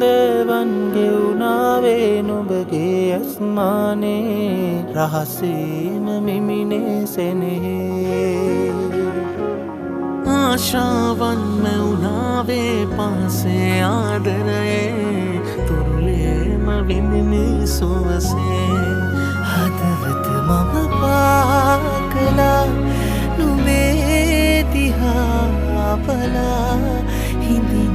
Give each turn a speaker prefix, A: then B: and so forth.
A: සුන්දවන් ගෙවුනාවේ නුඹගේ අස්මානේ රහසේම මිමිනේ සෙනෙහේ ආශාවන් මැවුනාවේ පාසේ ආදරයේ තුරුලේම විඳිනේ සුවසේ හදවත මම පාකලා නුඹේ දිහා බලා හිඳින